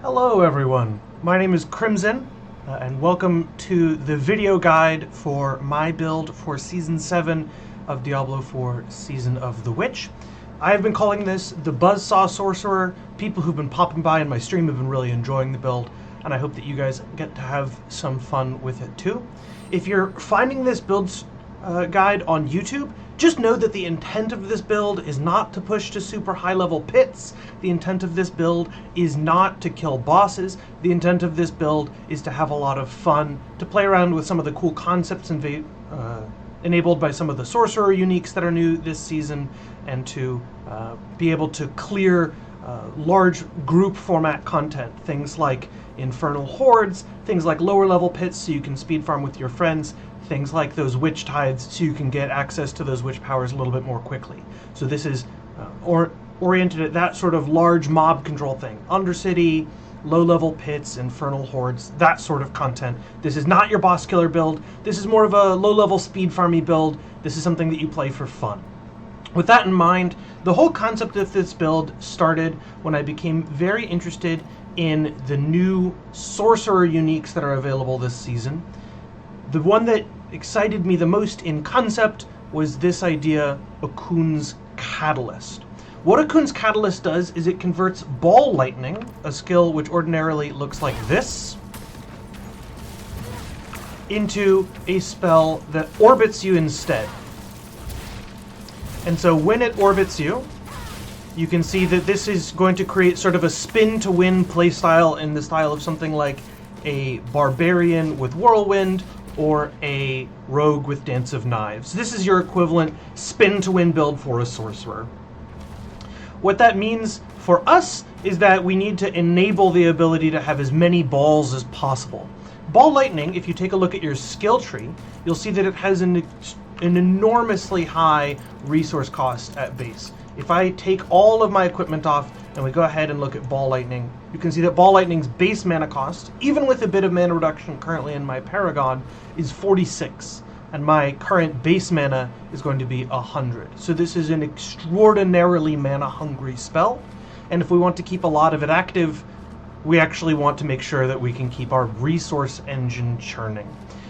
Hello everyone, my name is Crimson, and welcome to the video guide for my build for Season 7 of Diablo 4 Season of the Witch. I have been calling this the Buzzsaw Sorcerer. People who've been popping by in my stream have been really enjoying the build, and I hope that you guys get to have some fun with it too. If you're finding this build guide on YouTube, just know that the intent of this build is not to push to super high level pits. The intent of this build is not to kill bosses. The intent of this build is to have a lot of fun, to play around with some of the cool concepts enabled by some of the Sorcerer uniques that are new this season, and to be able to clear large group format content. Things like infernal hordes, things like lower level pits so you can speed farm with your friends, things like those witch tides so you can get access to those witch powers a little bit more quickly. So this is oriented at that sort of large mob control thing. Undercity, low-level pits, infernal hordes, that sort of content. This is not your boss killer build. This is more of a low-level speed farmy build. This is something that you play for fun. With that in mind, the whole concept of this build started when I became very interested in the new Sorcerer uniques that are available this season. The one that excited me the most in concept was this idea, Okun's Catalyst. What Okun's Catalyst does is it converts Ball Lightning, a skill which ordinarily looks like this, into a spell that orbits you instead. And so when it orbits you, you can see that this is going to create sort of a spin-to-win playstyle in the style of something like a Barbarian with Whirlwind, or a Rogue with Dance of Knives. This is your equivalent spin-to-win build for a Sorcerer. What that means for us is that we need to enable the ability to have as many balls as possible. Ball Lightning, if you take a look at your skill tree, you'll see that it has an enormously high resource cost at base. If I take all of my equipment off and we go ahead and look at Ball Lightning, you can see that Ball Lightning's base mana cost, even with a bit of mana reduction currently in my Paragon, is 46. And my current base mana is going to be 100. So this is an extraordinarily mana-hungry spell. And if we want to keep a lot of it active, we actually want to make sure that we can keep our resource engine churning.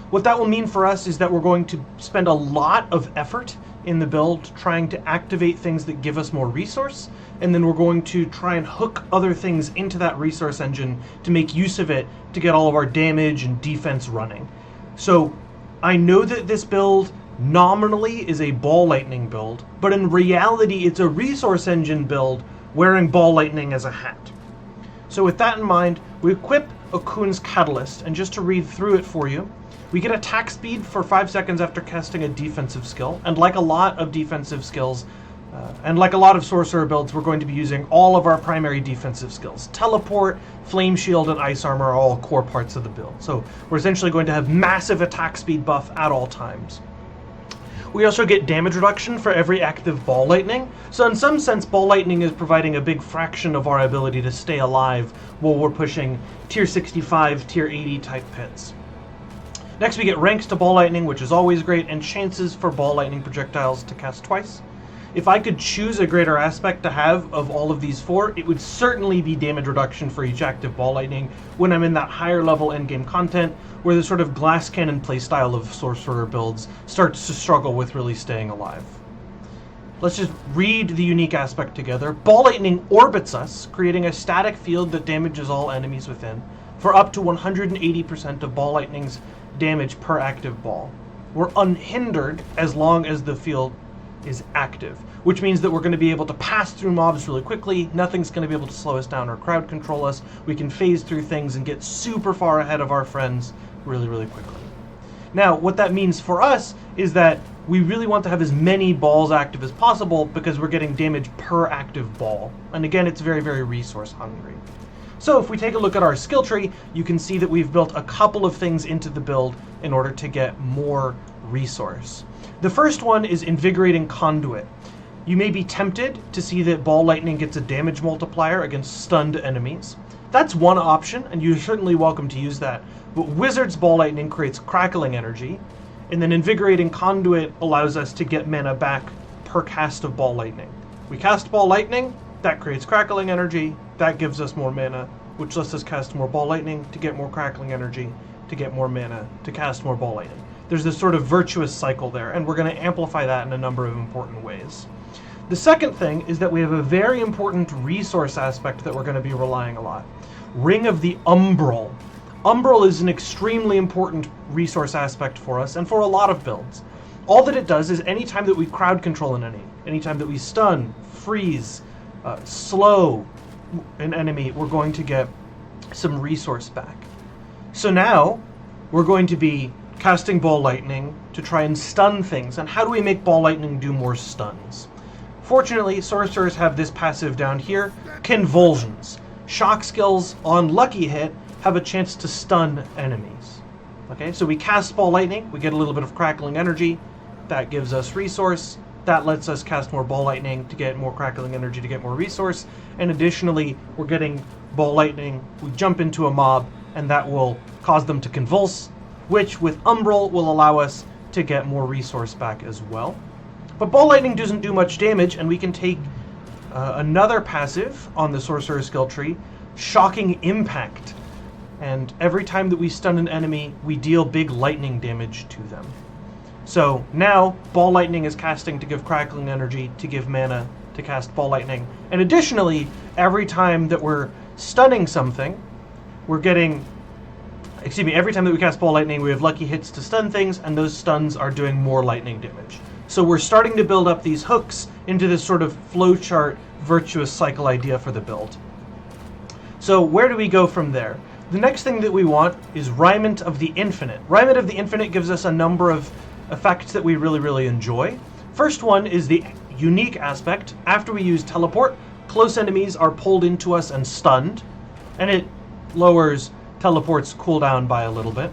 What that will mean for us is that we're going to spend a lot of effort in the build trying to activate things that give us more resource, and then we're going to try and hook other things into that resource engine to make use of it to get all of our damage and defense running. So I know that this build nominally is a Ball Lightning build, but in reality it's a resource engine build wearing Ball Lightning as a hat. So with that in mind, we equip Okun's Catalyst, and just to read through it for you, we get attack speed for 5 seconds after casting a defensive skill, and like a lot of defensive skills, and like a lot of Sorcerer builds, we're going to be using all of our primary defensive skills. Teleport, Flame Shield, and Ice Armor are all core parts of the build. So we're essentially going to have massive attack speed buff at all times. We also get damage reduction for every active Ball Lightning, so in some sense Ball Lightning is providing a big fraction of our ability to stay alive while we're pushing tier 65, tier 80 type pits. Next we get ranks to Ball Lightning, which is always great, and chances for Ball Lightning projectiles to cast twice. If I could choose a greater aspect to have of all of these four, it would certainly be damage reduction for each active Ball Lightning when I'm in that higher level endgame content where the sort of glass cannon playstyle of Sorcerer builds starts to struggle with really staying alive. Let's just read the unique aspect together. Ball Lightning orbits us, creating a static field that damages all enemies within for up to 180% of Ball Lightning's damage per active ball. We're unhindered as long as the field is active, which means that we're going to be able to pass through mobs really quickly. Nothing's going to be able to slow us down or crowd control us. We can phase through things and get super far ahead of our friends really, really quickly. Now, what that means for us is that we really want to have as many balls active as possible because we're getting damage per active ball. And again, it's very, very resource hungry. So if we take a look at our skill tree, you can see that we've built a couple of things into the build in order to get more resource. The first one is Invigorating Conduit. You may be tempted to see that Ball Lightning gets a damage multiplier against stunned enemies. That's one option, and you're certainly welcome to use that. But Wizard's Ball Lightning creates crackling energy, and then Invigorating Conduit allows us to get mana back per cast of Ball Lightning. We cast Ball Lightning, that creates crackling energy, that gives us more mana, which lets us cast more ball lightning to get more crackling energy, to get more mana, to cast more ball lightning. There's this sort of virtuous cycle there, and we're going to amplify that in a number of important ways. The second thing is that we have a very important resource aspect that we're going to be relying a lot. Ring of the Umbral. Umbral is an extremely important resource aspect for us, and for a lot of builds. All that it does is anytime that we crowd control an enemy, anytime that we stun, freeze, slow an enemy, we're going to get some resource back. So now, we're going to be casting Ball Lightning to try and stun things. And how do we make Ball Lightning do more stuns? Fortunately, sorcerers have this passive down here, Convulsions. Shock skills on lucky hit have a chance to stun enemies. Okay, so we cast Ball Lightning, we get a little bit of crackling energy, that gives us resource, that lets us cast more Ball Lightning to get more crackling energy to get more resource, and additionally, we're getting Ball Lightning, we jump into a mob, and that will cause them to convulse, which with Umbral will allow us to get more resource back as well. But Ball Lightning doesn't do much damage, and we can take another passive on the Sorcerer skill tree, Shocking Impact. And every time that we stun an enemy, we deal big lightning damage to them. So now, Ball Lightning is casting to give crackling energy, to give mana, to cast Ball Lightning. And additionally, every time that we're stunning something, we're getting... every time that we cast Ball Lightning, we have lucky hits to stun things, and those stuns are doing more lightning damage. So we're starting to build up these hooks into this sort of flowchart, virtuous cycle idea for the build. So where do we go from there? The next thing that we want is Raiment of the Infinite. Raiment of the Infinite gives us a number of effects that we really, really enjoy. First one is the unique aspect. After we use Teleport, close enemies are pulled into us and stunned, and it lowers Teleport's cooldown by a little bit.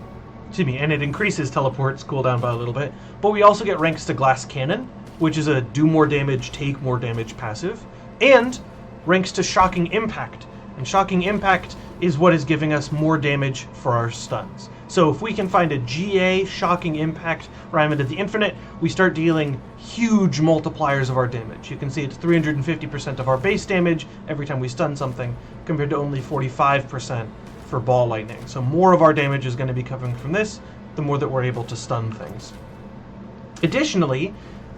And it increases Teleport's cooldown by a little bit. But we also get ranks to Glass Cannon, which is a do more damage, take more damage passive, and ranks to Shocking Impact. And Shocking Impact is what is giving us more damage for our stuns. So if we can find a GA Shocking Impact Raiment of the Infinite, we start dealing huge multipliers of our damage. You can see it's 350% of our base damage every time we stun something, compared to only 45% for Ball Lightning. So more of our damage is going to be coming from this, the more that we're able to stun things. Additionally,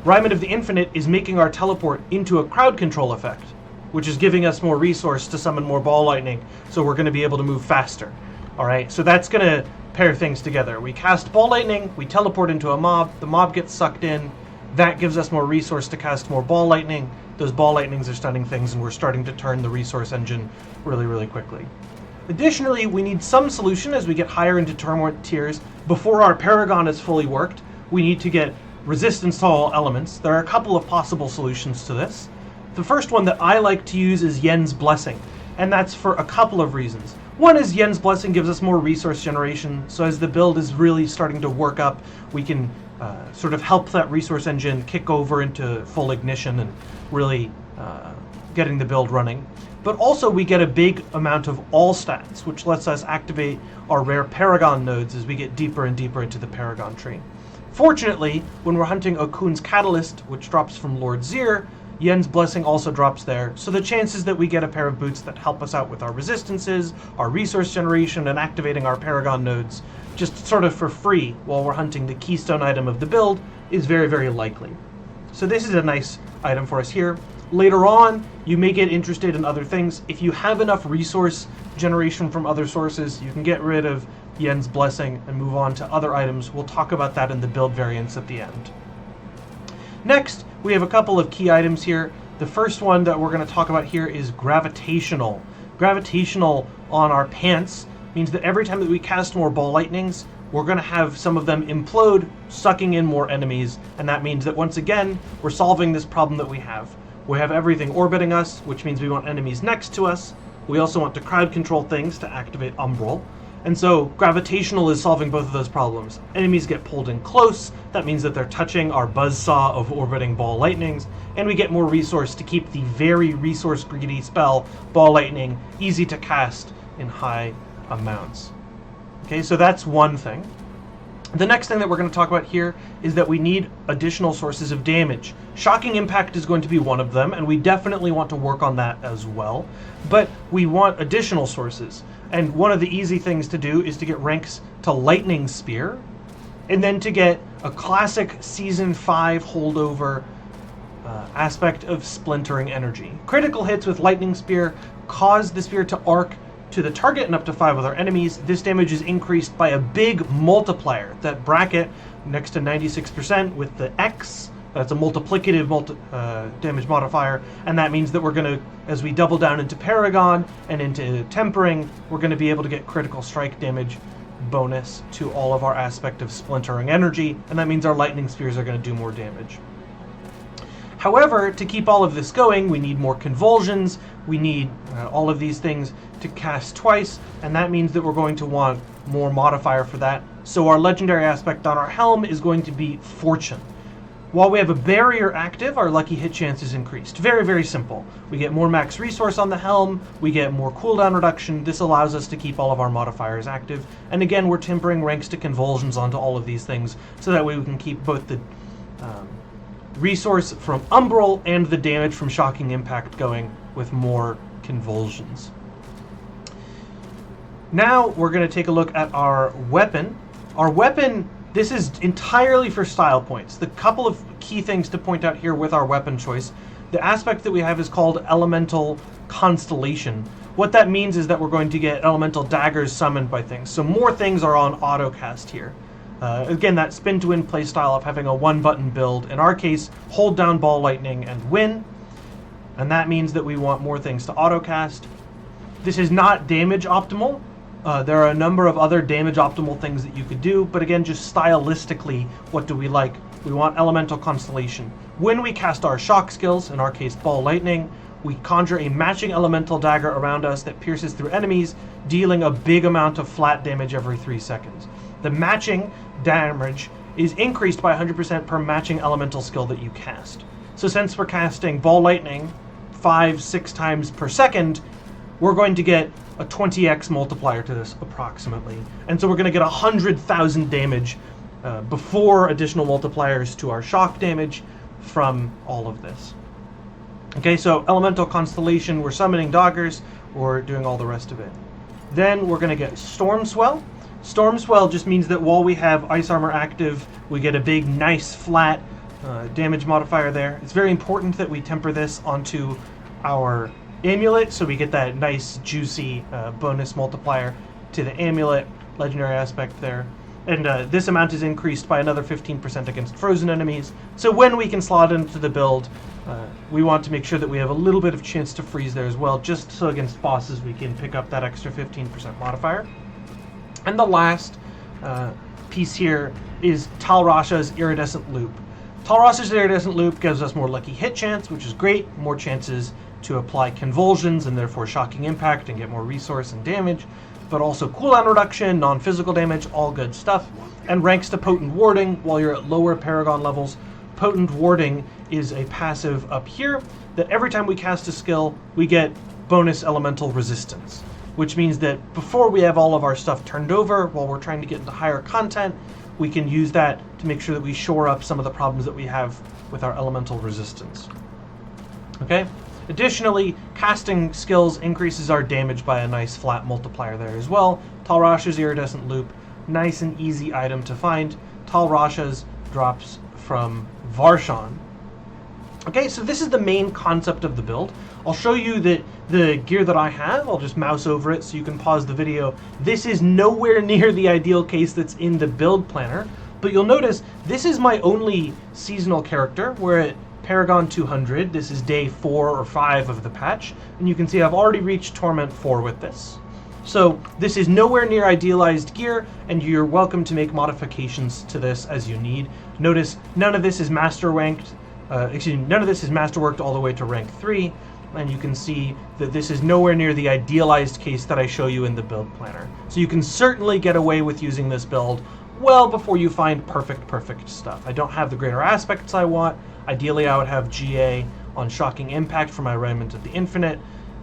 Raiment of the Infinite is making our teleport into a crowd control effect, which is giving us more resource to summon more Ball Lightning, so we're going to be able to move faster. Alright, so that's going to pair things together. We cast Ball Lightning, we teleport into a mob, the mob gets sucked in, that gives us more resource to cast more Ball Lightning, those Ball Lightnings are stunning things, and we're starting to turn the resource engine really, really quickly. Additionally, we need some solution as we get higher into tournament tiers. Before our Paragon is fully worked, we need to get resistance to all elements. There are a couple of possible solutions to this. The first one that I like to use is Yen's Blessing, and that's for a couple of reasons. One is Yen's Blessing gives us more resource generation, so as the build is really starting to work up, we can sort of help that resource engine kick over into full ignition and really getting the build running. But also we get a big amount of all stats, which lets us activate our rare Paragon nodes as we get deeper and deeper into the Paragon tree. Fortunately, when we're hunting Okun's Catalyst, which drops from Lord Zir, Yen's Blessing also drops there, so the chances that we get a pair of boots that help us out with our resistances, our resource generation, and activating our Paragon nodes, just sort of for free while we're hunting the keystone item of the build, is very, very likely. So this is a nice item for us here. Later on, you may get interested in other things. If you have enough resource generation from other sources, you can get rid of Yen's Blessing and move on to other items. We'll talk about that in the build variants at the end. Next, we have a couple of key items here. The first one that we're going to talk about here is Gravitational. Gravitational on our pants means that every time that we cast more Ball Lightnings, we're going to have some of them implode, sucking in more enemies, and that means that once again, we're solving this problem that we have. We have everything orbiting us, which means we want enemies next to us. We also want to crowd control things to activate Umbral. And so Gravitational is solving both of those problems. Enemies get pulled in close, that means that they're touching our Buzzsaw of orbiting Ball Lightnings, and we get more resource to keep the very resource greedy spell, Ball Lightning, easy to cast in high amounts. Okay, so that's one thing. The next thing that we're going to talk about here is that we need additional sources of damage. Shocking Impact is going to be one of them, and we definitely want to work on that as well. But we want additional sources. And one of the easy things to do is to get ranks to Lightning Spear, and then to get a classic Season 5 holdover aspect of Splintering Energy. Critical hits with Lightning Spear cause the spear to arc to the target and up to 5 other enemies. This damage is increased by a big multiplier. That bracket next to 96% with the X, that's a multiplicative damage modifier, and that means that we're going to, as we double down into Paragon and into Tempering, we're going to be able to get critical strike damage bonus to all of our aspect of Splintering Energy, and that means our Lightning Spears are going to do more damage. However, to keep all of this going, we need more convulsions, we need all of these things to cast twice, and that means that we're going to want more modifier for that. So our legendary aspect on our helm is going to be Fortune. While we have a barrier active, our lucky hit chance is increased. Very, very simple. We get more max resource on the helm, we get more cooldown reduction. This allows us to keep all of our modifiers active. And again, we're tempering ranks to convulsions onto all of these things, so that way we can keep both the resource from Umbral and the damage from Shocking Impact going with more convulsions. Now we're going to take a look at our weapon. Our weapon, this is entirely for style points. The couple of key things to point out here with our weapon choice, the aspect that we have is called Elemental Constellation. What that means is that we're going to get elemental daggers summoned by things. So more things are on autocast here. Again, that spin to win playstyle of having a one-button build. In our case, hold down Ball Lightning and win. And that means that we want more things to autocast. This is not damage optimal. There are a number of other damage optimal things that you could do, but again, just stylistically, what do we like? We want Elemental Constellation. When we cast our shock skills, in our case Ball Lightning, we conjure a matching elemental dagger around us that pierces through enemies, dealing a big amount of flat damage every 3 seconds. The matching damage is increased by 100% per matching elemental skill that you cast. So since we're casting Ball Lightning 5-6 times per second, we're going to get a 20x multiplier to this approximately. And so we're going to get 100,000 damage before additional multipliers to our shock damage from all of this. Okay, so Elemental Constellation, we're summoning daggers, we're doing all the rest of it. Then we're going to get Storm Swell. Storm Swell just means that while we have Ice Armor active, we get a big, nice, flat damage modifier there. It's very important that we temper this onto our amulet, so we get that nice, juicy bonus multiplier to the amulet, legendary aspect there. And this amount is increased by another 15% against frozen enemies. So when we can slot into the build, we want to make sure that we have a little bit of chance to freeze there as well, just so against bosses we can pick up that extra 15% modifier. And the last piece here is Tal Rasha's Iridescent Loop. Tal Rasha's Iridescent Loop gives us more lucky hit chance, which is great, more chances to apply convulsions and therefore Shocking Impact and get more resource and damage, but also cooldown reduction, non-physical damage, all good stuff, and ranks to Potent Warding while you're at lower Paragon levels. Potent Warding is a passive up here that every time we cast a skill, we get bonus elemental resistance, which means that before we have all of our stuff turned over, while we're trying to get into higher content, we can use that to make sure that we shore up some of the problems that we have with our elemental resistance. Okay? Additionally, casting skills increases our damage by a nice flat multiplier there as well. Tal Rasha's Iridescent Loop, nice and easy item to find. Tal Rasha's drops from Varshan. Okay, so this is the main concept of the build. I'll show you the gear that I have. I'll just mouse over it so you can pause the video. This is nowhere near the ideal case that's in the build planner, but you'll notice this is my only seasonal character. We're at Paragon 200. This is day 4 or 5 of the patch, and you can see I've already reached Torment 4 with this. So this is nowhere near idealized gear, and you're welcome to make modifications to this as you need. Notice none of this is masterworked all the way to rank 3, and you can see that this is nowhere near the idealized case that I show you in the build planner. So you can certainly get away with using this build well before you find perfect stuff. I don't have the greater aspects I want. Ideally, I would have GA on Shocking Impact for my Remnant of the Infinite.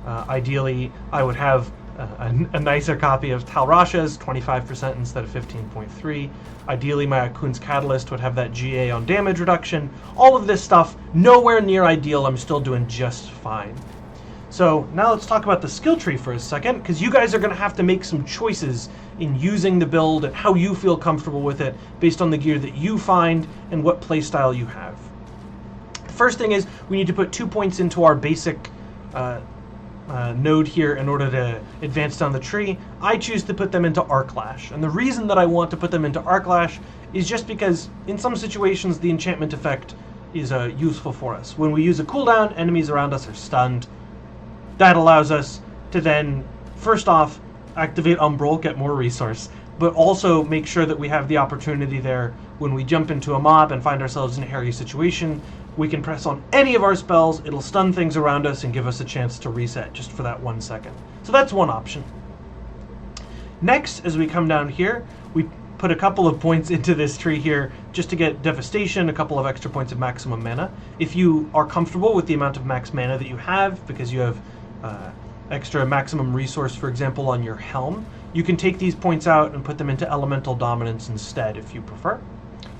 Ideally, I would have a nicer copy of Talrasha's, 25% instead of 15.3. Ideally, my Akun's Catalyst would have that GA on damage reduction. All of this stuff, nowhere near ideal. I'm still doing just fine. So now let's talk about the skill tree for a second, because you guys are going to have to make some choices in using the build and how you feel comfortable with it based on the gear that you find and what playstyle you have. The first thing is we need to put 2 points into our basic node here in order to advance down the tree. I choose to put them into Arc Lash, and the reason that I want to put them into Arc Lash is just because in some situations the enchantment effect is useful for us. When we use a cooldown, enemies around us are stunned. That allows us to then, first off, activate Umbral, get more resource, but also make sure that we have the opportunity there when we jump into a mob and find ourselves in a hairy situation. We can press on any of our spells, it'll stun things around us and give us a chance to reset just for that 1 second. So that's one option. Next, as we come down here, we put a couple of points into this tree here just to get Devastation, a couple of extra points of maximum mana. If you are comfortable with the amount of max mana that you have, because you have extra maximum resource, for example, on your helm, you can take these points out and put them into Elemental Dominance instead if you prefer,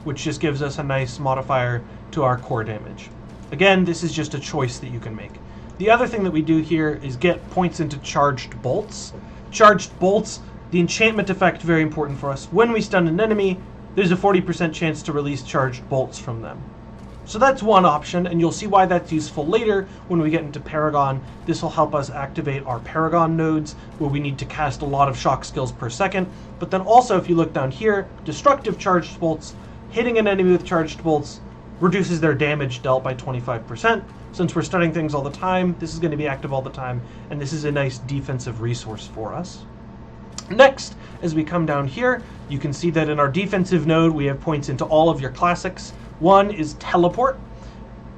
which just gives us a nice modifier to our core damage. Again, this is just a choice that you can make. The other thing that we do here is get points into Charged Bolts. Charged Bolts, the enchantment effect, very important for us. When we stun an enemy, there's a 40% chance to release Charged Bolts from them. So that's one option, and you'll see why that's useful later when we get into Paragon. This will help us activate our Paragon nodes, where we need to cast a lot of shock skills per second. But then also, if you look down here, Destructive Charged Bolts, hitting an enemy with Charged Bolts reduces their damage dealt by 25%. Since we're stunning things all the time, this is going to be active all the time, and this is a nice defensive resource for us. Next, as we come down here, you can see that in our defensive node, we have points into all of your classics. One is Teleport.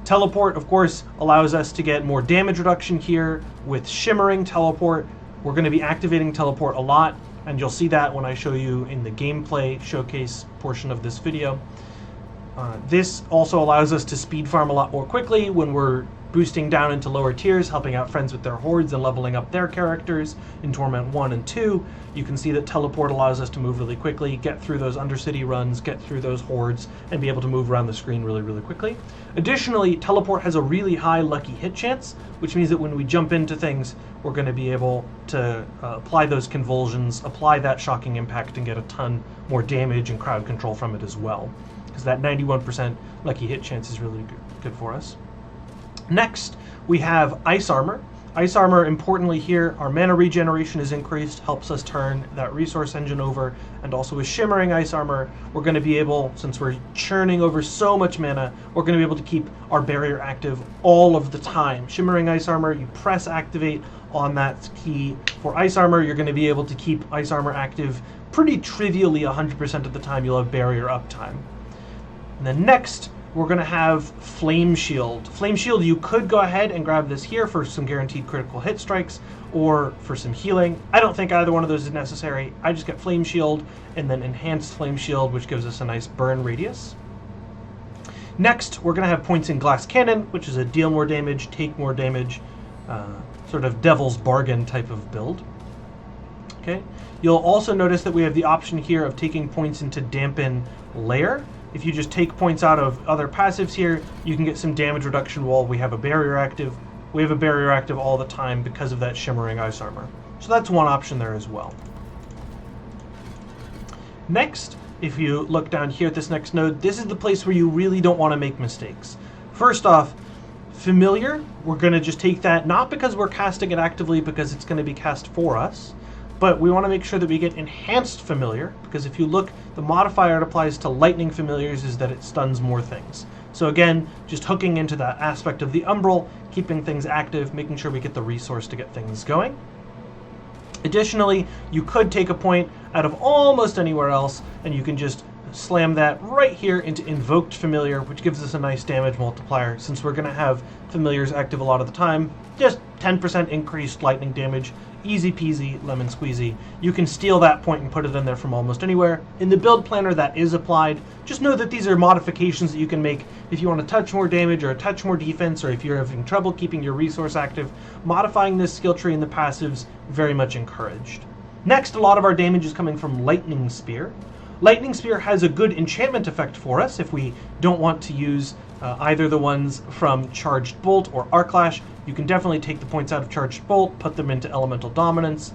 Teleport, of course, allows us to get more damage reduction here with Shimmering Teleport. We're going to be activating Teleport a lot, and you'll see that when I show you in the gameplay showcase portion of this video. This also allows us to speed farm a lot more quickly when we're boosting down into lower tiers, helping out friends with their hordes and leveling up their characters in Torment 1 and 2. You can see that Teleport allows us to move really quickly, get through those Undercity runs, get through those hordes, and be able to move around the screen really, really quickly. Additionally, Teleport has a really high lucky hit chance, which means that when we jump into things, we're going to be able to apply those convulsions, apply that shocking impact, and get a ton more damage and crowd control from it as well. Because that 91% lucky hit chance is really good for us. Next, we have Ice Armor. Ice Armor, importantly here, our mana regeneration is increased, helps us turn that resource engine over, and also with Shimmering Ice Armor, we're going to be able, since we're churning over so much mana, we're going to be able to keep our barrier active all of the time. Shimmering Ice Armor, you press activate on that key. For Ice Armor, you're going to be able to keep Ice Armor active pretty trivially 100% of the time. You'll have barrier uptime. And then next, we're going to have Flame Shield. Flame Shield, you could go ahead and grab this here for some guaranteed critical hit strikes or for some healing. I don't think either one of those is necessary. I just get Flame Shield and then Enhanced Flame Shield, which gives us a nice burn radius. Next, we're going to have points in Glass Cannon, which is a deal more damage, take more damage, sort of Devil's Bargain type of build. Okay. You'll also notice that we have the option here of taking points into Dampen Lair. If you just take points out of other passives here, you can get some damage reduction while we have a barrier active. We have a barrier active all the time because of that Shimmering Ice Armor. So that's one option there as well. Next, if you look down here at this next node, this is the place where you really don't want to make mistakes. First off, Familiar, we're going to just take that, not because we're casting it actively, because it's going to be cast for us, but we want to make sure that we get Enhanced Familiar, because if you look, the modifier it applies to Lightning Familiars is that it stuns more things. So again, just hooking into that aspect of the Umbral, keeping things active, making sure we get the resource to get things going. Additionally, you could take a point out of almost anywhere else, and you can just slam that right here into Invoked Familiar, which gives us a nice damage multiplier. Since we're going to have Familiars active a lot of the time, just 10% increased lightning damage easy peasy, lemon squeezy. You can steal that point and put it in there from almost anywhere. In the build planner that is applied, just know that these are modifications that you can make if you want to touch more damage or a touch more defense, or if you're having trouble keeping your resource active. Modifying this skill tree in the passives, very much encouraged. Next, a lot of our damage is coming from Lightning Spear. Lightning Spear has a good enchantment effect for us if we don't want to use either the ones from Charged Bolt or Arc Lash. You can definitely take the points out of Charged Bolt, put them into Elemental Dominance,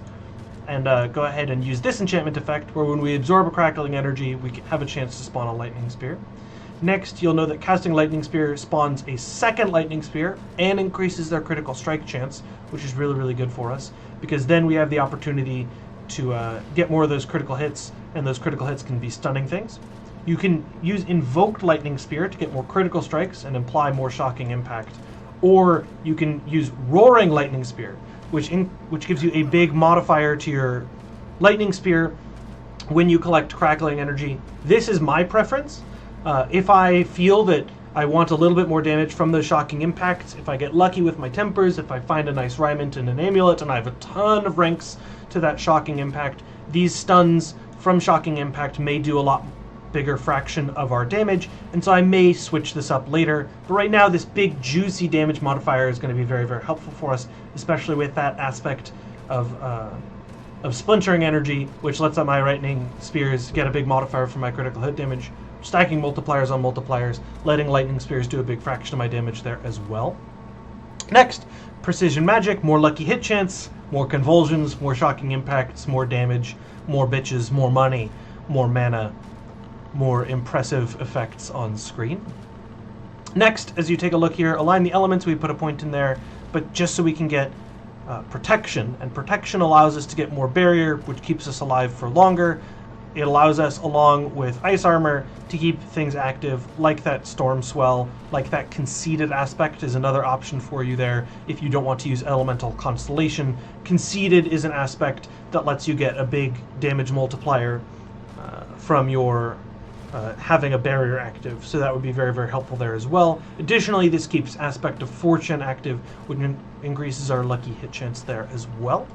and go ahead and use this enchantment effect, where when we absorb a Crackling Energy, we have a chance to spawn a Lightning Spear. Next, you'll know that casting Lightning Spear spawns a second Lightning Spear and increases their critical strike chance, which is really, really good for us, because then we have the opportunity to get more of those critical hits, and those critical hits can be stunning things. You can use Invoked Lightning Spear to get more critical strikes and imply more shocking impact. Or you can use Roaring Lightning Spear, which gives you a big modifier to your Lightning Spear when you collect Crackling Energy. This is my preference. If I feel that I want a little bit more damage from those shocking impacts, if I get lucky with my tempers, if I find a nice Rymant and an Amulet, and I have a ton of ranks to that shocking impact, these stuns from shocking impact may do a lot bigger fraction of our damage, and so I may switch this up later. But right now, this big juicy damage modifier is going to be very, very helpful for us, especially with that aspect of Splintering Energy, which lets out my Lightning Spears get a big modifier for my critical hit damage, stacking multipliers on multipliers, letting Lightning Spears do a big fraction of my damage there as well. Next, Precision Magic, more lucky hit chance, more convulsions, more shocking impacts, more damage, more bitches, more money, more mana, more impressive effects on screen. Next, as you take a look here, align the elements. We put a point in there, but just so we can get protection, and protection allows us to get more barrier, which keeps us alive for longer. It allows us, along with ice armor, to keep things active, like that Storm Swell, like that Conceited aspect is another option for you there if you don't want to use Elemental Constellation. Conceited is an aspect that lets you get a big damage multiplier from your having a barrier active, so that would be very, very helpful there as well. Additionally, this keeps Aspect of Fortune active, which increases our lucky hit chance there as well.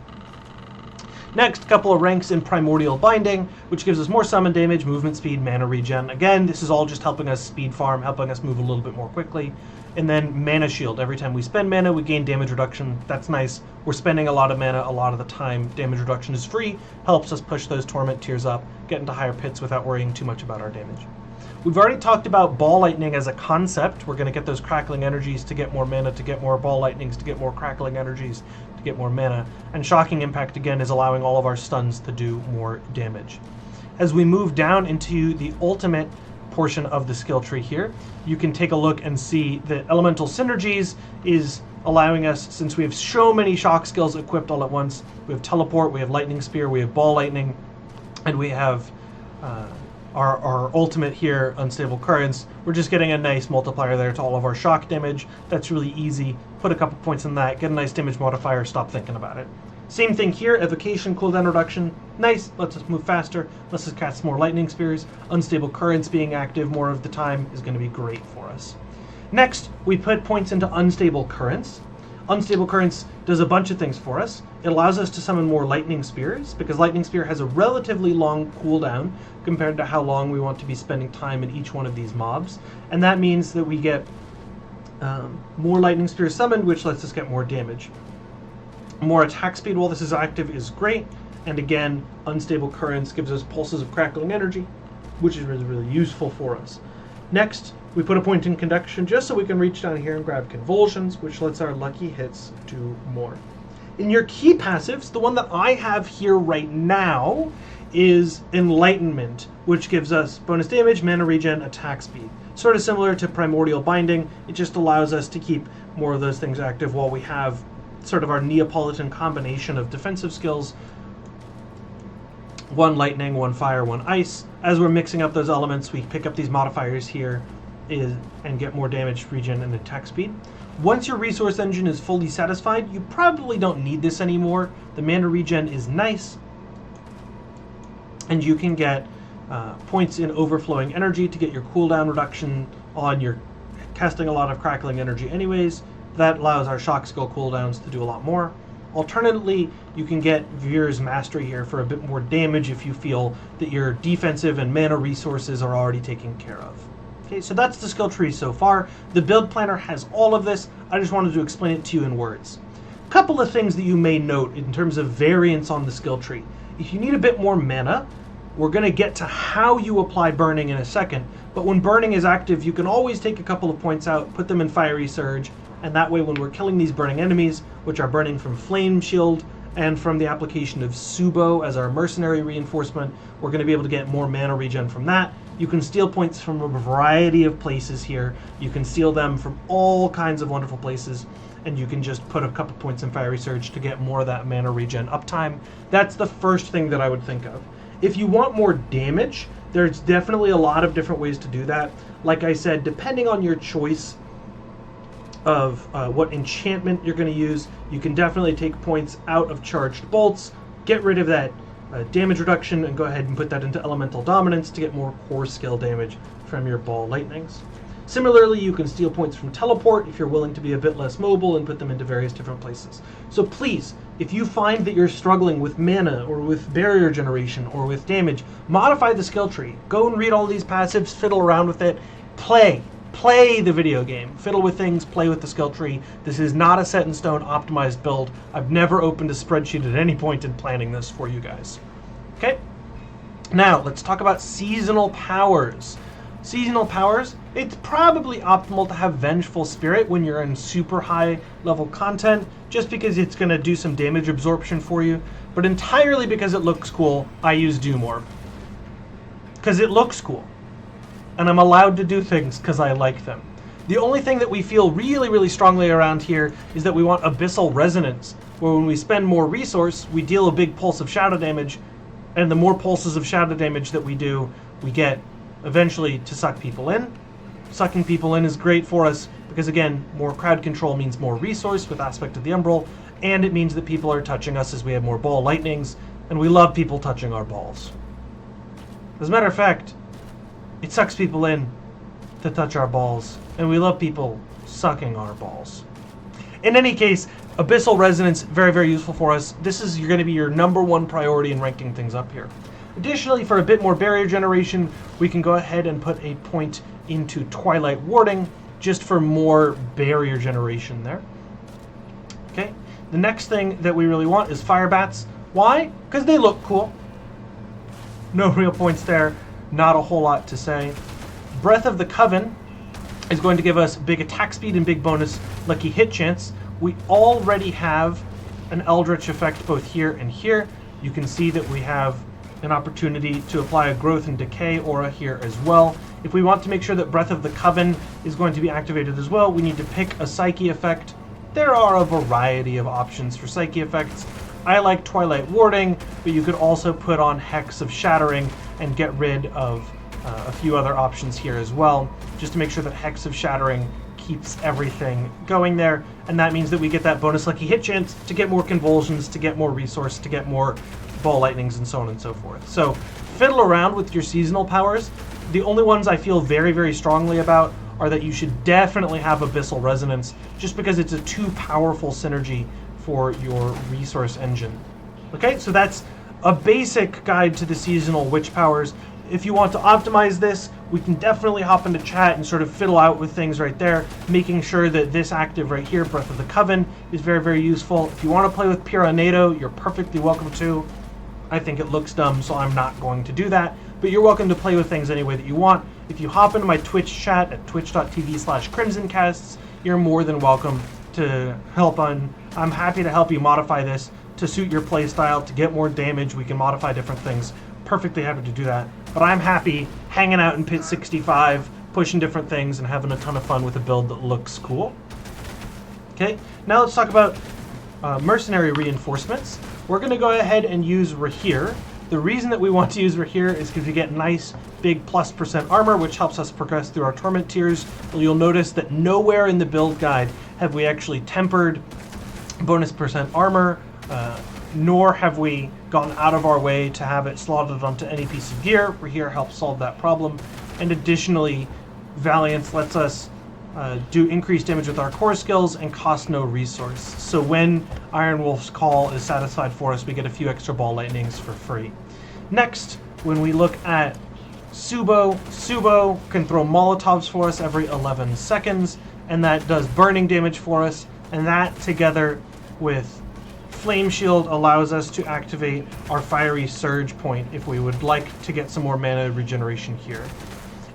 Next, a couple of ranks in Primordial Binding, which gives us more summon damage, movement speed, mana regen. Again, this is all just helping us speed farm, helping us move a little bit more quickly. And then Mana Shield. Every time we spend mana, we gain damage reduction. That's nice. We're spending a lot of mana a lot of the time. Damage reduction is free, helps us push those Torment tiers up, get into higher pits without worrying too much about our damage. We've already talked about Ball Lightning as a concept. We're going to get those Crackling Energies to get more mana, to get more Ball Lightnings, to get more Crackling Energies, to get more mana. And Shocking Impact, again, is allowing all of our stuns to do more damage. As we move down into the ultimate portion of the skill tree here, you can take a look and see that Elemental Synergies is allowing us, since we have so many shock skills equipped all at once, we have Teleport, we have Lightning Spear, we have Ball Lightning, and we have our ultimate here, Unstable Currents. We're just getting a nice multiplier there to all of our shock damage. That's really easy. Put a couple points in that, get a nice damage modifier, stop thinking about it. Same thing here, Evocation, cooldown reduction. Nice, lets us move faster, lets us cast more Lightning Spears. Unstable Currents being active more of the time is going to be great for us. Next, we put points into Unstable Currents. Unstable Currents does a bunch of things for us. It allows us to summon more Lightning Spears, because Lightning Spear has a relatively long cooldown compared to how long we want to be spending time in each one of these mobs. And that means that we get more Lightning Spears summoned, which lets us get more damage. More attack speed while this is active is great, and again, Unstable Currents gives us pulses of Crackling Energy, which is really, really useful for us. Next, we put a point in Conduction just so we can reach down here and grab Convulsions, which lets our lucky hits do more. In your key passives, the one that I have here right now is Enlightenment, which gives us bonus damage, mana regen, attack speed. Sort of similar to Primordial Binding, it just allows us to keep more of those things active while we have sort of our Neapolitan combination of defensive skills. One lightning, one fire, one ice. As we're mixing up those elements, we pick up these modifiers here and get more damage, regen, and attack speed. Once your resource engine is fully satisfied, you probably don't need this anymore. The mana regen is nice, and you can get points in Overflowing Energy to get your cooldown reduction on your casting a lot of Crackling Energy anyways. That allows our shock skill cooldowns to do a lot more. Alternatively, you can get Veer's Mastery here for a bit more damage if you feel that your defensive and mana resources are already taken care of. Okay, so that's the skill tree so far. The build planner has all of this. I just wanted to explain it to you in words. A couple of things that you may note in terms of variance on the skill tree. If you need a bit more mana, we're going to get to how you apply burning in a second, but when burning is active, you can always take a couple of points out, put them in Fiery Surge, and that way when we're killing these burning enemies, which are burning from Flame Shield and from the application of Subo as our mercenary reinforcement, we're going to be able to get more mana regen from that. You can steal points from a variety of places here. You can steal them from all kinds of wonderful places, and you can just put a couple points in Fiery Surge to get more of that mana regen uptime. That's the first thing that I would think of. If you want more damage, there's definitely a lot of different ways to do that. Like I said, depending on your choice of what enchantment you're going to use, you can definitely take points out of charged bolts, get rid of that damage reduction, and go ahead and put that into elemental dominance to get more core skill damage from your ball lightnings. Similarly, you can steal points from teleport if you're willing to be a bit less mobile and put them into various different places. So please, if you find that you're struggling with mana or with barrier generation or with damage, modify the skill tree. Go and read all these passives, fiddle around with it, play the video game. Fiddle with things, play with the skill tree. This is not a set in stone optimized build. I've never opened a spreadsheet at any point in planning this for you guys. Okay? Now, let's talk about seasonal powers. Seasonal powers, it's probably optimal to have Vengeful Spirit when you're in super high level content, just because it's going to do some damage absorption for you, but entirely because it looks cool, I use Doom Orb. Because it looks cool. And I'm allowed to do things because I like them. The only thing that we feel really, really strongly around here is that we want Abyssal Resonance, where when we spend more resource, we deal a big pulse of shadow damage, and the more pulses of shadow damage that we do, we get eventually to suck people in. Sucking people in is great for us because, again, more crowd control means more resource with Aspect of the Umbral, and it means that people are touching us as we have more ball lightnings, and we love people touching our balls. As a matter of fact, it sucks people in to touch our balls, and we love people sucking our balls. In any case, Abyssal Resonance, very, very useful for us. This is going to be your #1 priority in ranking things up here. Additionally, for a bit more barrier generation, we can go ahead and put a point into Twilight Warding, just for more barrier generation there. Okay, the next thing that we really want is Fire Bats. Why? Because they look cool. No real points there, not a whole lot to say. Breath of the Coven is going to give us big attack speed and big bonus lucky hit chance. We already have an Eldritch effect both here and here. You can see that we have an opportunity to apply a Growth and Decay aura here as well. If we want to make sure that Breath of the Coven is going to be activated as well, we need to pick a Psyche effect. There are a variety of options for Psyche effects. I like Twilight Warding, but you could also put on Hex of Shattering and get rid of a few other options here as well, just to make sure that Hex of Shattering keeps everything going there, and that means that we get that bonus lucky hit chance to get more convulsions, to get more resource, to get more ball lightnings, and so on and so forth. So fiddle around with your seasonal powers. The only ones I feel very, very strongly about are that you should definitely have Abyssal Resonance, just because it's a too powerful synergy for your resource engine. Okay, so that's a basic guide to the seasonal witch powers. If you want to optimize this, we can definitely hop into chat and sort of fiddle out with things right there, making sure that this active right here, Breath of the Coven, is very, very useful. If you want to play with Piranado, you're perfectly welcome to. I think it looks dumb, so I'm not going to do that, but you're welcome to play with things any way that you want. If you hop into my Twitch chat at twitch.tv/crimsoncasts, you're more than welcome to help I'm happy to help you modify this to suit your playstyle, to get more damage. We can modify different things. Perfectly happy to do that. But I'm happy hanging out in Pit 65, pushing different things, and having a ton of fun with a build that looks cool. Okay, now let's talk about mercenary reinforcements. We're going to go ahead and use Rahir. The reason that we want to use Rahir is because we get nice big +% armor, which helps us progress through our torment tiers. You'll notice that nowhere in the build guide have we actually tempered bonus % armor, nor have we gone out of our way to have it slotted onto any piece of gear. Rahir helps solve that problem. And additionally, Valiance lets us do increased damage with our core skills, and cost no resource. So when Iron Wolf's Call is satisfied for us, we get a few extra ball lightnings for free. Next, when we look at Subo can throw Molotovs for us every 11 seconds, and that does burning damage for us, and that together with Flame Shield allows us to activate our Fiery Surge point if we would like to get some more mana regeneration here.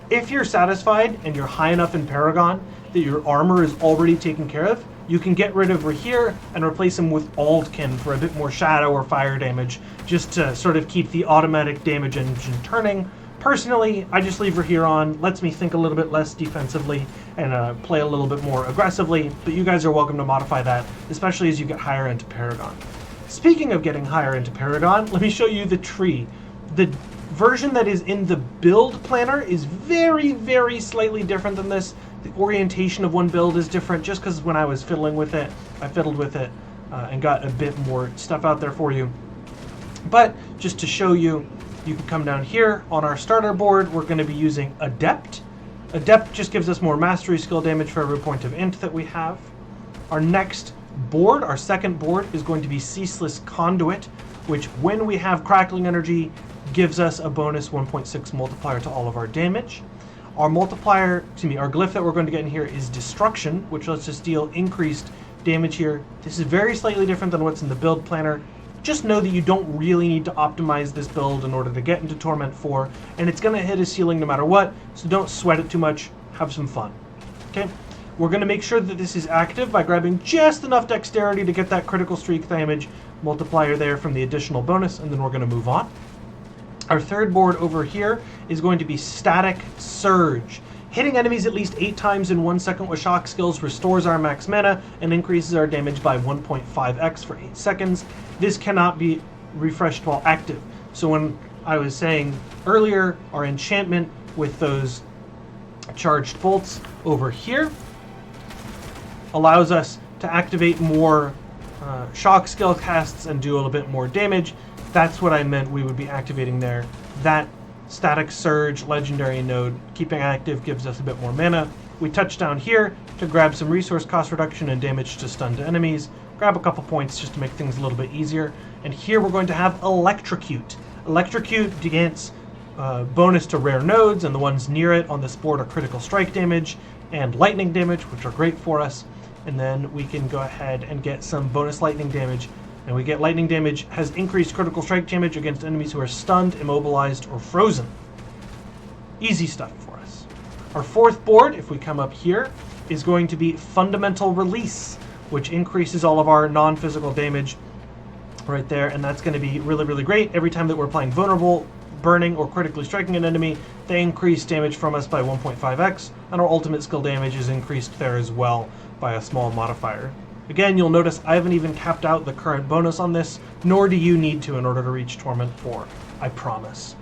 If you're satisfied and you're high enough in Paragon that your armor is already taken care of, you can get rid of Rahir and replace him with Aldkin for a bit more shadow or fire damage, just to sort of keep the automatic damage engine turning. Personally, I just leave Rahir on, lets me think a little bit less defensively and play a little bit more aggressively, but you guys are welcome to modify that, especially as you get higher into Paragon. Speaking of getting higher into Paragon, let me show you the tree. The version that is in the build planner is very, very slightly different than this. The orientation of one build is different just because when I was fiddling with it, I fiddled with it and got a bit more stuff out there for you. But just to show you, you can come down here on our starter board. We're going to be using Adept. Adept just gives us more mastery skill damage for every point of int that we have. Our next board, our second board, is going to be Ceaseless Conduit, which when we have Crackling Energy gives us a bonus 1.6 multiplier to all of our damage. Our multiplier, our glyph that we're going to get in here is Destruction, which lets us deal increased damage here. This is very slightly different than what's in the build planner. Just know that you don't really need to optimize this build in order to get into Torment 4, and it's going to hit a ceiling no matter what, so don't sweat it too much, have some fun. Okay, we're going to make sure that this is active by grabbing just enough dexterity to get that critical streak damage multiplier there from the additional bonus, and then we're going to move on. Our third board over here is going to be Static Surge. Hitting enemies at least 8 times in 1 second with shock skills restores our max mana and increases our damage by 1.5x for 8 seconds. This cannot be refreshed while active. So when I was saying earlier, our enchantment with those charged bolts over here allows us to activate more shock skill casts and do a little bit more damage. That's what I meant we would be activating there. That Static Surge legendary node keeping active gives us a bit more mana. We touch down here to grab some resource cost reduction and damage to stunned enemies. Grab a couple points just to make things a little bit easier. And here we're going to have Electrocute. Electrocute grants bonus to rare nodes, and the ones near it on this board are critical strike damage and lightning damage, which are great for us. And then we can go ahead and get some bonus lightning damage. And we get lightning damage has increased critical strike damage against enemies who are stunned, immobilized, or frozen. Easy stuff for us. Our fourth board, if we come up here, is going to be Fundamental Release, which increases all of our non-physical damage right there, and that's going to be really, really great. Every time that we're playing Vulnerable, burning, or critically striking an enemy, they increase damage from us by 1.5x, and our ultimate skill damage is increased there as well by a small modifier. Again, you'll notice I haven't even capped out the current bonus on this, nor do you need to in order to reach Torment 4. I promise.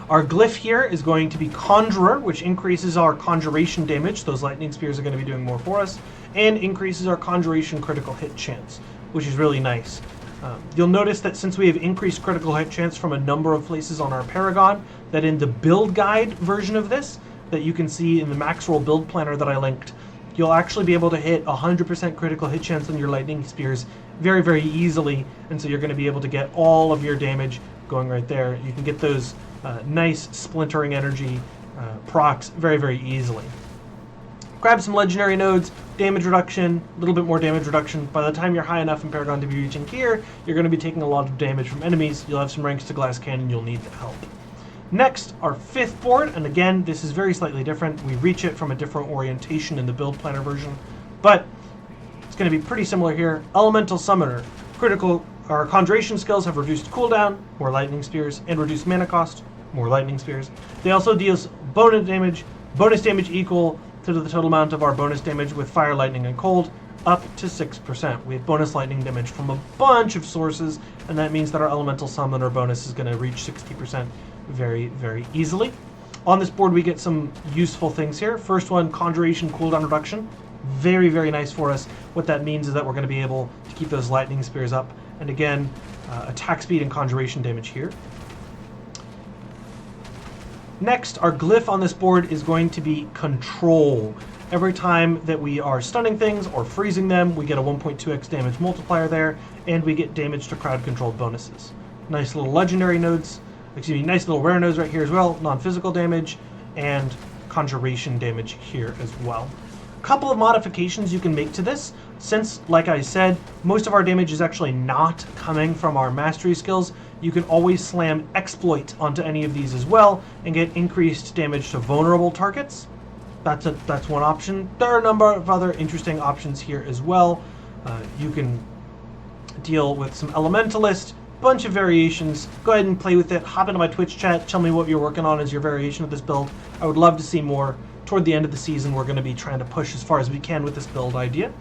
Our glyph here is going to be Conjurer, which increases our conjuration damage. Those lightning spears are going to be doing more for us, and increases our conjuration critical hit chance, which is really nice. You'll notice that since we have increased critical hit chance from a number of places on our Paragon, that in the build guide version of this, that you can see in the max roll build planner that I linked, you'll actually be able to hit 100% critical hit chance on your lightning spears very, very easily, and so you're going to be able to get all of your damage going right there. You can get those nice splintering energy procs very, very easily. Grab some legendary nodes, damage reduction, a little bit more damage reduction. By the time you're high enough in Paragon to be reaching here, you're going to be taking a lot of damage from enemies. You'll have some ranks to Glass Cannon, you'll need the help. Next, our fifth board, and again, this is very slightly different. We reach it from a different orientation in the build planner version, but it's going to be pretty similar here. Elemental Summoner. Our conjuration skills have reduced cooldown, more lightning spears, and reduced mana cost, more lightning spears. They also deal bonus damage equal to the total amount of our bonus damage with fire, lightning, and cold, up to 6%. We have bonus lightning damage from a bunch of sources, and that means that our Elemental Summoner bonus is going to reach 60% very, very easily. On this board, we get some useful things here. First one, Conjuration cooldown reduction. Very, very nice for us. What that means is that we're going to be able to keep those lightning spears up. And again, attack speed and conjuration damage here. Next, our glyph on this board is going to be Control. Every time that we are stunning things or freezing them, we get a 1.2x damage multiplier there, and we get damage to crowd controlled bonuses. Nice little legendary nodes, nice little rare nodes right here as well, non-physical damage, and conjuration damage here as well. A couple of modifications you can make to this, since, like I said, most of our damage is actually not coming from our mastery skills. You can always slam exploit onto any of these as well and get increased damage to vulnerable targets. That's one option. There are a number of other interesting options here as well. You can deal with some elementalist, bunch of variations. Go ahead and play with it. Hop into my Twitch chat. Tell me what you're working on as your variation of this build. I would love to see more. Toward the end of the season, we're going to be trying to push as far as we can with this build idea.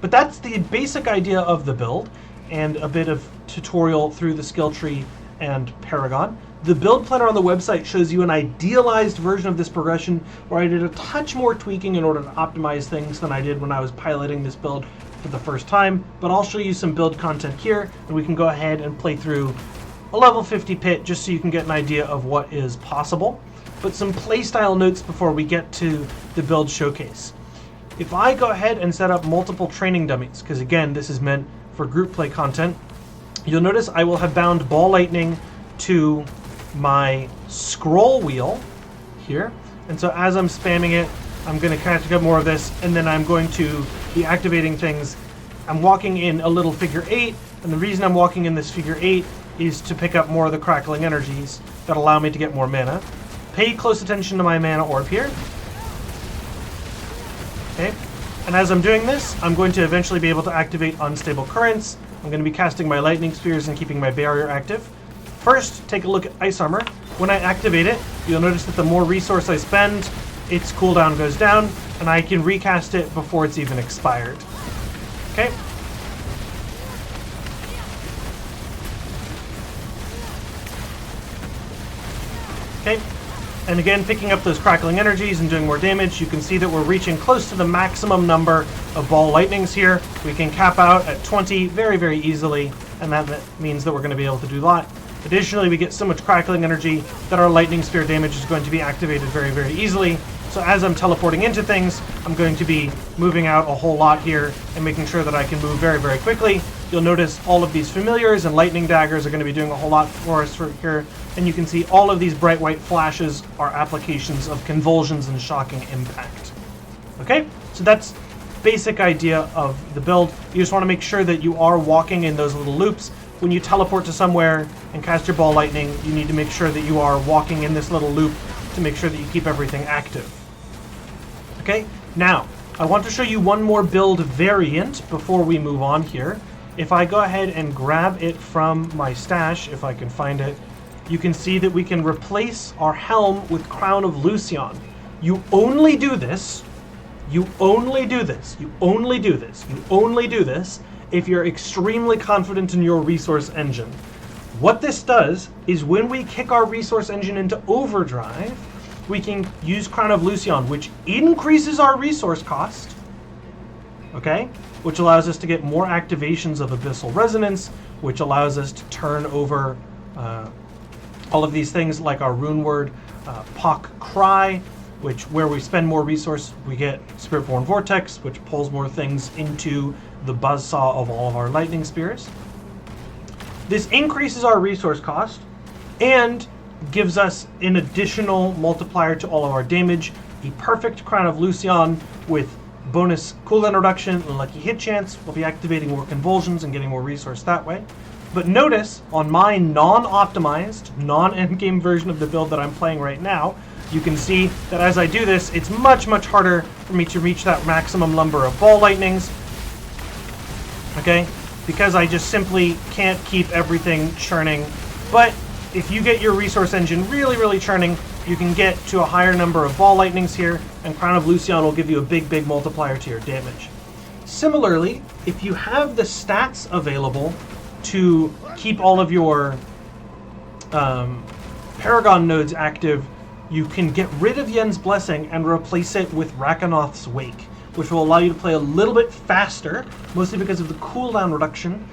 But that's the basic idea of the build, and a bit of tutorial through the skill tree and Paragon. The build planner on the website shows you an idealized version of this progression where I did a touch more tweaking in order to optimize things than I did when I was piloting this build for the first time, but I'll show you some build content here, and we can go ahead and play through a level 50 pit just so you can get an idea of what is possible. But some playstyle notes before we get to the build showcase. If I go ahead and set up multiple training dummies, because again, this is meant for group play content, you'll notice I will have bound Ball Lightning to my scroll wheel here. And so as I'm spamming it, I'm going to kind of get more of this, and then I'm going to be activating things. I'm walking in a little figure 8, and the reason I'm walking in this figure 8 is to pick up more of the crackling energies that allow me to get more mana. Pay close attention to my mana orb here. Okay, and as I'm doing this, I'm going to eventually be able to activate unstable currents. I'm going to be casting my lightning spears and keeping my barrier active. First, take a look at ice armor. When I activate it, you'll notice that the more resource I spend, its cooldown goes down, and I can recast it before it's even expired. Okay. Okay. And again, picking up those crackling energies and doing more damage, you can see that we're reaching close to the maximum number of ball lightnings here. We can cap out at 20 very, very easily, and that means that we're going to be able to do a lot. Additionally, we get so much crackling energy that our lightning spear damage is going to be activated very, very easily. So as I'm teleporting into things, I'm going to be moving out a whole lot here and making sure that I can move very, very quickly. You'll notice all of these familiars and lightning daggers are going to be doing a whole lot for us here. And you can see all of these bright white flashes are applications of convulsions and shocking impact. Okay, so that's basic idea of the build. You just want to make sure that you are walking in those little loops. When you teleport to somewhere and cast your ball lightning, you need to make sure that you are walking in this little loop to make sure that you keep everything active. Okay, now I want to show you one more build variant before we move on here. If I go ahead and grab it from my stash, if I can find it, you can see that we can replace our helm with Crown of Lucian. You only do this if you're extremely confident in your resource engine. What this does is when we kick our resource engine into overdrive, we can use Crown of Lucian, which increases our resource cost, okay? Which allows us to get more activations of Abyssal Resonance, which allows us to turn over all of these things like our rune word, Pock Cry, where we spend more resource, we get Spiritborn Vortex, which pulls more things into the Buzzsaw of all of our lightning spears. This increases our resource cost and gives us an additional multiplier to all of our damage, a perfect Crown of Lucian with bonus cooldown reduction and lucky hit chance. We'll be activating more convulsions and getting more resource that way. But notice, on my non-optimized, non-endgame version of the build that I'm playing right now, you can see that as I do this, it's much, much harder for me to reach that maximum number of ball lightnings, okay? Because I just simply can't keep everything churning. But if you get your resource engine really, really churning, you can get to a higher number of ball lightnings here, and Crown of Lucian will give you a big, big multiplier to your damage. Similarly, if you have the stats available to keep all of your Paragon nodes active, you can get rid of Yen's Blessing and replace it with Rakanoth's Wake, which will allow you to play a little bit faster, mostly because of the cooldown reduction.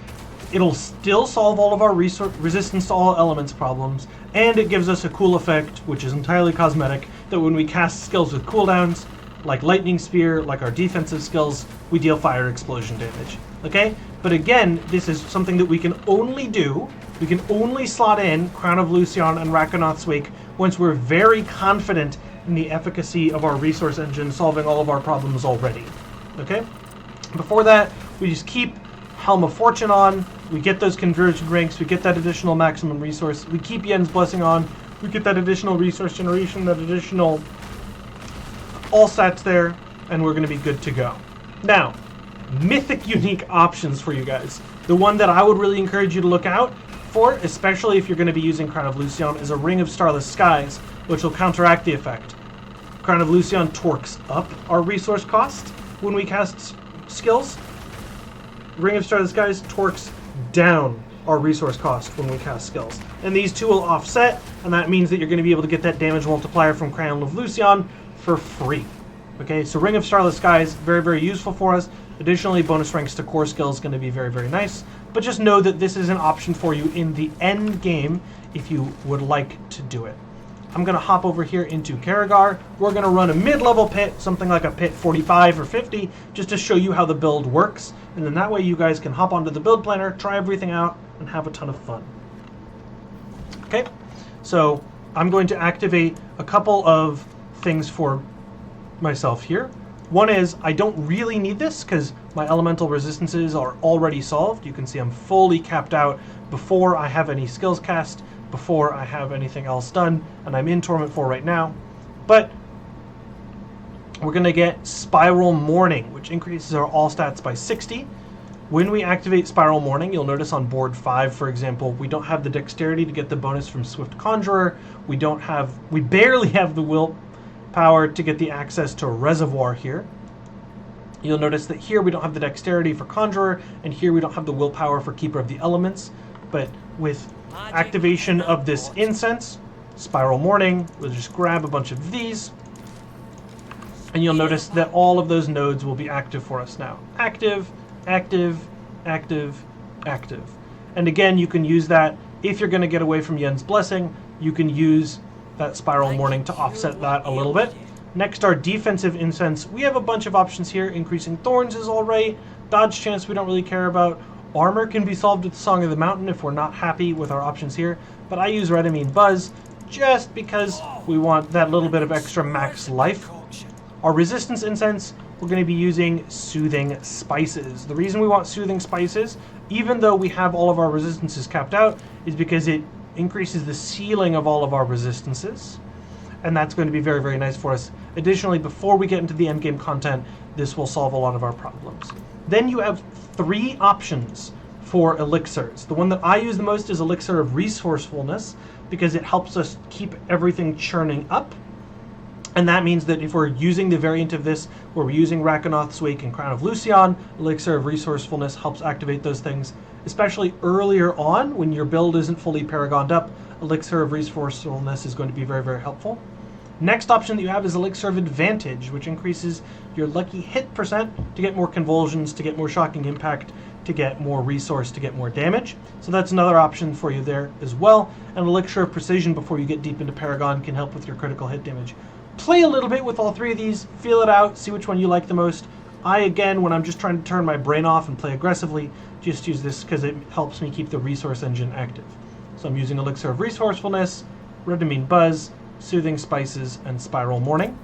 It'll still solve all of our resistance to all elements problems, and it gives us a cool effect, which is entirely cosmetic, that when we cast skills with cooldowns, like Lightning Spear, like our defensive skills, we deal fire explosion damage. Okay? But again, this is something that we can only do, we can only slot in Crown of Lucian and Rackonoth's Wake once we're very confident in the efficacy of our resource engine solving all of our problems already. Okay? Before that, we just keep Helm of Fortune on, we get those conversion ranks, we get that additional maximum resource, we keep Yen's Blessing on, we get that additional resource generation, that additional all stats there, and we're going to be good to go. Now, mythic unique options for you guys. The one that I would really encourage you to look out for, especially if you're going to be using Crown of Lucian, is a Ring of Starless Skies, which will counteract the effect. Crown of Lucian torques up our resource cost when we cast skills. Ring of Starless Skies torques down our resource cost when we cast skills. And these two will offset, and that means that you're going to be able to get that damage multiplier from Crown of Lucian for free. Okay, so Ring of Starless Skies, very, very useful for us. Additionally, bonus ranks to core skills is going to be very, very nice. But just know that this is an option for you in the end game if you would like to do it. I'm going to hop over here into Karagar. We're going to run a mid-level pit, something like a pit 45 or 50, just to show you how the build works. And then that way you guys can hop onto the build planner, try everything out, and have a ton of fun. Okay, so I'm going to activate a couple of things for myself here. One is I don't really need this because my elemental resistances are already solved. You can see I'm fully capped out before I have any skills cast, before I have anything else done, and I'm in Torment 4 right now. But we're going to get Spiral Morning, which increases our all stats by 60. When we activate Spiral Morning, you'll notice on board 5, for example, we don't have the dexterity to get the bonus from Swift Conjurer. We barely have the willpower to get the access to a Reservoir here. You'll notice that here we don't have the dexterity for Conjurer, and here we don't have the willpower for Keeper of the Elements. But with activation of this incense, Spiral Morning, we'll just grab a bunch of these, and you'll notice that all of those nodes will be active for us now. Active, active, active, active. And again, you can use that if you're going to get away from Yen's Blessing. You can use that Spiral Morning to offset that a little bit. Next, our defensive incense. We have a bunch of options here. Increasing Thorns is all right. Dodge chance we don't really care about. Armor can be solved with the Song of the Mountain if we're not happy with our options here. But I use Redamine Buzz just because we want that little bit of extra max life. Our resistance incense, we're going to be using Soothing Spices. The reason we want Soothing Spices, even though we have all of our resistances capped out, is because it increases the ceiling of all of our resistances. And that's going to be very, very nice for us. Additionally, before we get into the endgame content, this will solve a lot of our problems. Then you have 3 options for elixirs. The one that I use the most is Elixir of Resourcefulness, because it helps us keep everything churning up. And that means that if we're using the variant of this, where we're using Rackonoth's Wake and Crown of Lucian, Elixir of Resourcefulness helps activate those things, especially earlier on when your build isn't fully paragoned up. Elixir of Resourcefulness is going to be very, very helpful. Next option that you have is Elixir of Advantage, which increases your lucky hit percent to get more convulsions, to get more shocking impact, to get more resource, to get more damage. So that's another option for you there as well. And Elixir of Precision before you get deep into Paragon can help with your critical hit damage. Play a little bit with all 3 of these, feel it out, see which one you like the most. I, again, when I'm just trying to turn my brain off and play aggressively, just use this because it helps me keep the resource engine active. So I'm using Elixir of Resourcefulness, Redamine Buzz, Soothing Spices, and Spiral Morning.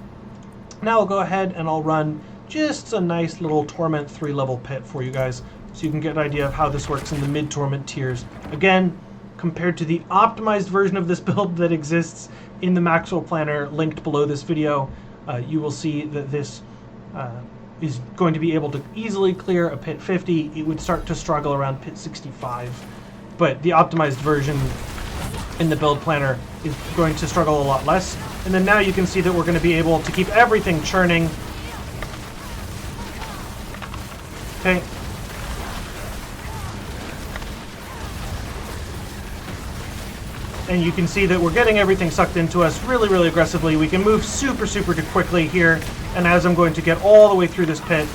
Now I'll go ahead and I'll run just a nice little Torment 3-level pit for you guys so you can get an idea of how this works in the mid-Torment tiers. Again, compared to the optimized version of this build that exists in the Maxwell Planner linked below this video, you will see that this is going to be able to easily clear a pit 50. It would start to struggle around pit 65, but the optimized version in the build planner is going to struggle a lot less. And then now you can see that we're going to be able to keep everything churning. Okay. And you can see that we're getting everything sucked into us really, really aggressively. We can move super, super quickly here. And as I'm going to get all the way through this pit,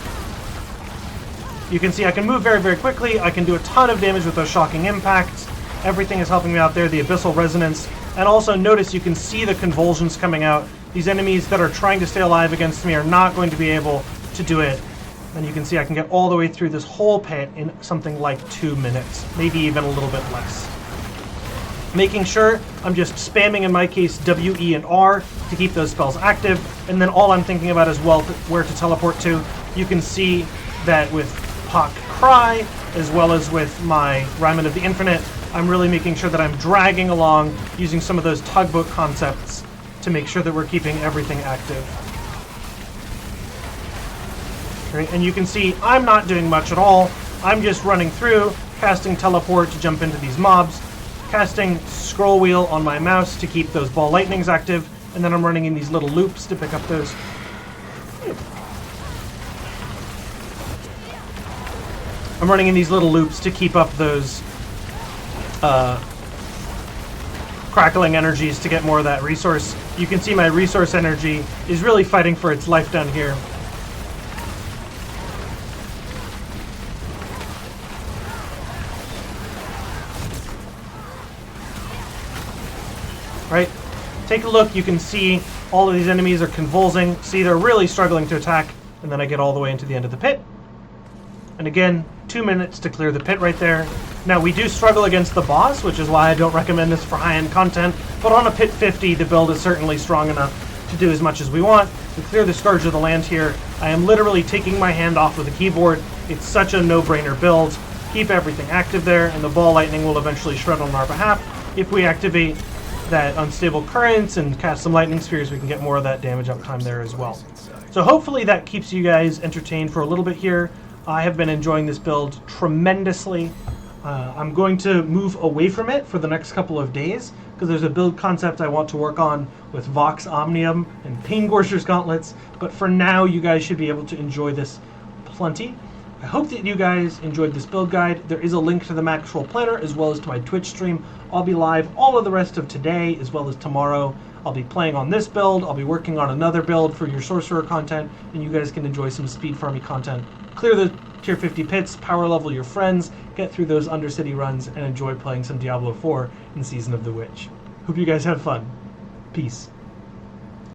you can see I can move very, very quickly. I can do a ton of damage with those shocking impacts. Everything is helping me out there, the Abyssal Resonance. And also notice you can see the convulsions coming out these enemies that are trying to stay alive against me are not going to be able to do it. And you can see I can get all the way through this whole pit in something like 2 minutes, maybe even a little bit less. Making sure I'm just spamming, in my case, W, E, and R to keep those spells active, and then all I'm thinking about is where to teleport to. You can see that with Pock Cry, as well as with my Ryman of the Infinite, I'm really making sure that I'm dragging along using some of those tugboat concepts to make sure that we're keeping everything active. Right, and you can see I'm not doing much at all. I'm just running through, casting teleport to jump into these mobs, casting scroll wheel on my mouse to keep those ball lightnings active, and then I'm running in these little loops to pick up those. I'm running in these little loops to keep up those crackling energies to get more of that resource. You can see my resource energy is really fighting for its life down here. Right? Take a look, you can see all of these enemies are convulsing. See, they're really struggling to attack, and then I get all the way into the end of the pit. And again, 2 minutes to clear the pit right there. Now, we do struggle against the boss, which is why I don't recommend this for high-end content, but on a pit 50, the build is certainly strong enough to do as much as we want. To clear the Scourge of the Land here, I am literally taking my hand off of the keyboard. It's such a no-brainer build. Keep everything active there, and the ball lightning will eventually shred on our behalf. If we activate that unstable currents and cast some lightning spheres, we can get more of that damage uptime there as well. So hopefully that keeps you guys entertained for a little bit here. I have been enjoying this build tremendously. I'm going to move away from it for the next couple of days because there's a build concept I want to work on with Vox Omnium and Paingorser's Gauntlets, but for now you guys should be able to enjoy this plenty. I hope that you guys enjoyed this build guide. There is a link to the Maxwell Planner as well as to my Twitch stream. I'll be live all of the rest of today as well as tomorrow. I'll be playing on this build. I'll be working on another build for your Sorcerer content, and you guys can enjoy some speed farming content. Clear the tier 50 pits, power level your friends, get through those Undercity runs, and enjoy playing some Diablo 4 in Season of the Witch. Hope you guys had fun. Peace.